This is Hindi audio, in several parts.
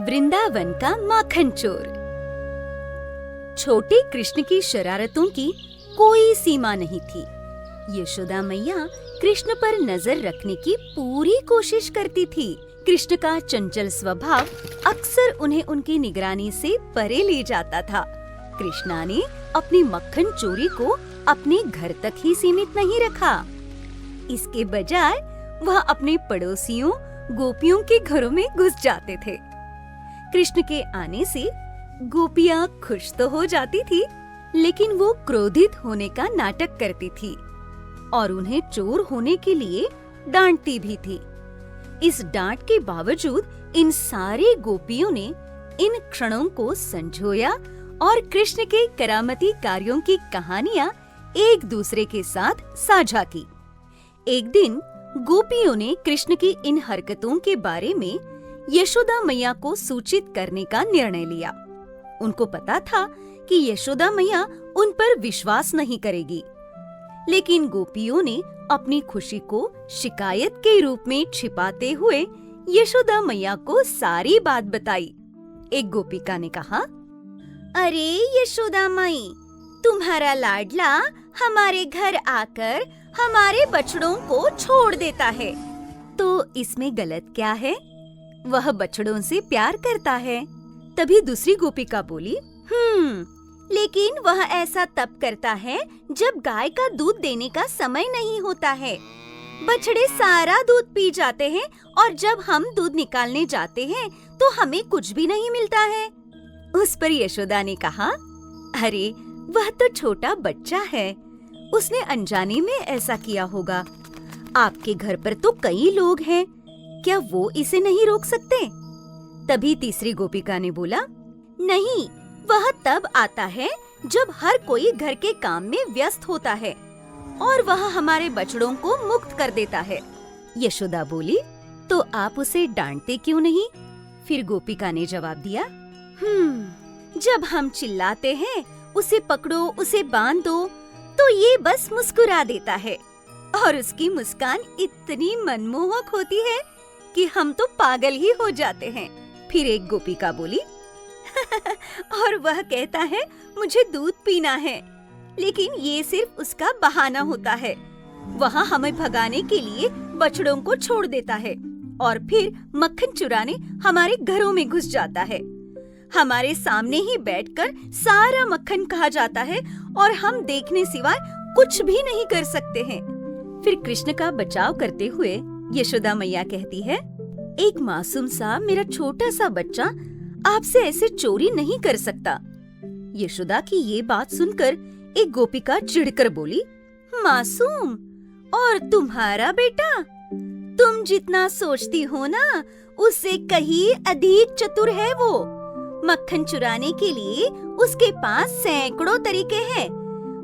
वृंदावन का माखन चोर। छोटे कृष्ण की शरारतों की कोई सीमा नहीं थी। यशोदा मैया कृष्ण पर नजर रखने की पूरी कोशिश करती थी। कृष्ण का चंचल स्वभाव अक्सर उन्हें उनकी निगरानी से परे ले जाता था। कृष्णा ने अपनी मक्खन चोरी को अपने घर तक ही सीमित नहीं रखा। इसके बजाय वह अपने पड़ोसियों गोपियों के घरों में घुस जाते थे। कृष्ण के आने से गोपियां खुश तो हो जाती थी, लेकिन वो क्रोधित होने का नाटक करती थी और उन्हें चोर होने के लिए डांटती भी थी। इस डांट के बावजूद इन सारी गोपियों ने इन क्षणों को संजोया और कृष्ण के करामती कार्यों की कहानियां एक दूसरे के साथ साझा की। एक दिन गोपियों ने कृष्ण की इन हरकतों के बारे में यशोदा मैया को सूचित करने का निर्णय लिया। उनको पता था कि यशोदा मैया उन पर विश्वास नहीं करेगी, लेकिन गोपियों ने अपनी खुशी को शिकायत के रूप में छिपाते हुए यशोदा मैया को सारी बात बताई। एक गोपिका ने कहा, अरे यशोदा माई, तुम्हारा लाडला हमारे घर आकर हमारे बछड़ों को छोड़ देता है, तो इसमें गलत क्या है? वह बछड़ों से प्यार करता है। तभी दूसरी गोपिका बोली, लेकिन वह ऐसा तब करता है जब गाय का दूध देने का समय नहीं होता है। बछड़े सारा दूध पी जाते हैं और जब हम दूध निकालने जाते हैं तो हमें कुछ भी नहीं मिलता है। उस पर यशोदा ने कहा, अरे वह तो छोटा बच्चा है, उसने अनजाने में ऐसा किया होगा। आपके घर पर तो कई लोग हैं, क्या वो इसे नहीं रोक सकते? तभी तीसरी गोपिका ने बोला, नहीं, वह तब आता है जब हर कोई घर के काम में व्यस्त होता है और वह हमारे बछड़ों को मुक्त कर देता है। यशोदा बोली, तो आप उसे डांटते क्यों नहीं? फिर गोपिका ने जवाब दिया, जब हम चिल्लाते हैं, उसे पकड़ो, उसे बांध दो, तो ये बस मुस्कुरा देता है और उसकी मुस्कान इतनी मनमोहक होती है कि हम तो पागल ही हो जाते हैं। फिर एक गोपिका बोली, और वह कहता है मुझे दूध पीना है, लेकिन ये सिर्फ उसका बहाना होता है। वह हमें भगाने के लिए बछड़ों को छोड़ देता है और फिर मक्खन चुराने हमारे घरों में घुस जाता है। हमारे सामने ही बैठकर सारा मक्खन खा जाता है और हम देखने सिवाय कुछ भी नहीं कर सकते हैं। फिर कृष्ण का बचाव करते हुए यशोदा मैया कहती है, एक मासूम सा मेरा छोटा सा बच्चा आपसे ऐसे चोरी नहीं कर सकता। यशोदा की ये बात सुनकर एक गोपिका चिढ़कर बोली, मासूम? और तुम्हारा बेटा? तुम जितना सोचती हो ना, उससे कहीं अधिक चतुर है वो। मक्खन चुराने के लिए उसके पास सैकड़ों तरीके हैं।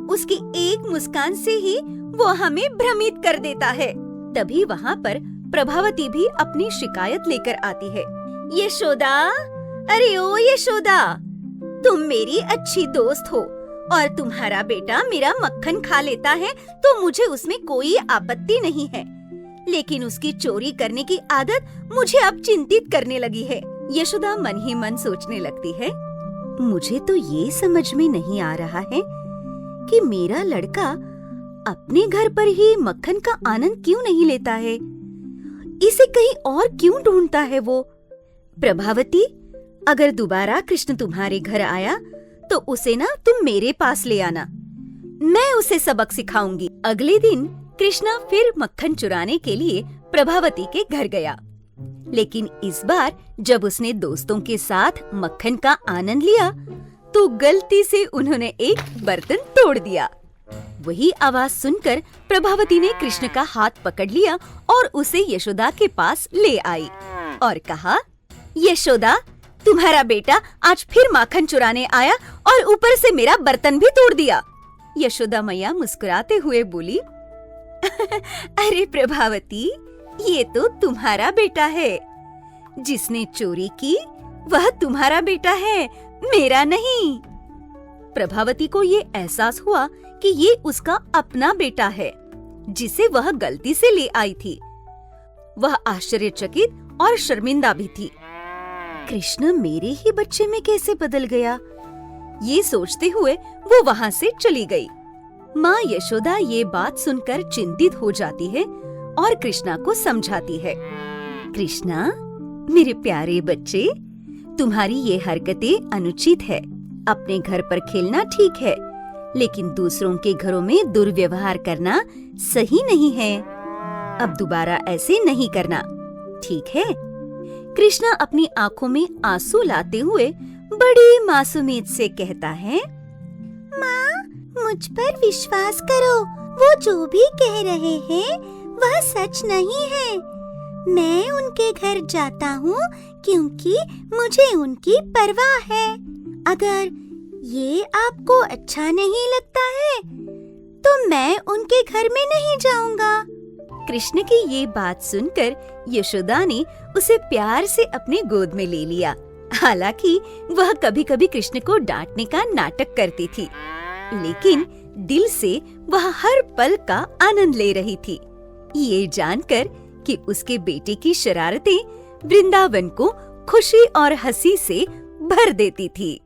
उसकी एक मुस्कान से ही वो हमें भ्रमित कर देता है। तभी वहाँ पर प्रभावती भी अपनी शिकायत लेकर आती है। यशोदा, अरे ओ यशोदा, तुम मेरी अच्छी दोस्त हो और तुम्हारा बेटा मेरा मक्खन खा लेता है तो मुझे उसमें कोई आपत्ति नहीं है, लेकिन उसकी चोरी करने की आदत मुझे अब चिंतित करने लगी है। यशोदा मन ही मन सोचने लगती है, मुझे तो ये समझ में नहीं आ रहा है कि मेरा लड़का अपने घर पर ही मक्खन का आनंद क्यों नहीं लेता है। इसे कहीं और क्यों ढूंढता है वो? प्रभावती, अगर दोबारा कृष्ण तुम्हारे घर आया तो उसे ना तुम मेरे पास ले आना, मैं उसे सबक सिखाऊंगी। अगले दिन कृष्णा फिर मक्खन चुराने के लिए प्रभावती के घर गया, लेकिन इस बार जब उसने दोस्तों के साथ मक्खन का आनंद लिया तो गलती से उन्होंने एक बर्तन तोड़ दिया। वही आवाज सुनकर प्रभावती ने कृष्ण का हाथ पकड़ लिया और उसे यशोदा के पास ले आई और कहा, यशोदा, तुम्हारा बेटा आज फिर माखन चुराने आया और ऊपर से मेरा बर्तन भी तोड़ दिया। यशोदा मैया मुस्कुराते हुए बोली, अरे प्रभावती, ये तो तुम्हारा बेटा है। जिसने चोरी की वह तुम्हारा बेटा है, मेरा नहीं। प्रभावती को ये एहसास हुआ कि ये उसका अपना बेटा है, जिसे वह गलती से ले आई थी। वह आश्चर्यचकित और शर्मिंदा भी थी। कृष्ण मेरे ही बच्चे में कैसे बदल गया? ये सोचते हुए वो वहाँ से चली गई। माँ यशोदा ये बात सुनकर चिंतित हो जाती है और कृष्णा को समझाती है। कृष्णा, मेरे प्यारे बच्चे, तुम्हारी ये हरकतें अनुचित है। अपने घर पर खेलना ठीक है, लेकिन दूसरों के घरों में दुर्व्यवहार करना सही नहीं है। अब दोबारा ऐसे नहीं करना, ठीक है? कृष्णा अपनी आंखों में आंसू लाते हुए बड़ी मासूमियत से कहता है, माँ, मुझ पर विश्वास करो, वो जो भी कह रहे हैं वह सच नहीं है। मैं उनके घर जाता हूँ क्योंकि मुझे उनकी परवाह है। अगर ये आपको अच्छा नहीं लगता है तो मैं उनके घर में नहीं जाऊंगा। कृष्ण की ये बात सुनकर यशोदा ने उसे प्यार से अपने गोद में ले लिया। हालांकि वह कभी-कभी कृष्ण को डांटने का नाटक करती थी, लेकिन दिल से वह हर पल का आनंद ले रही थी, ये जानकर कि उसके बेटे की शरारतें वृंदावन को खुशी और हंसी से भर देती थी।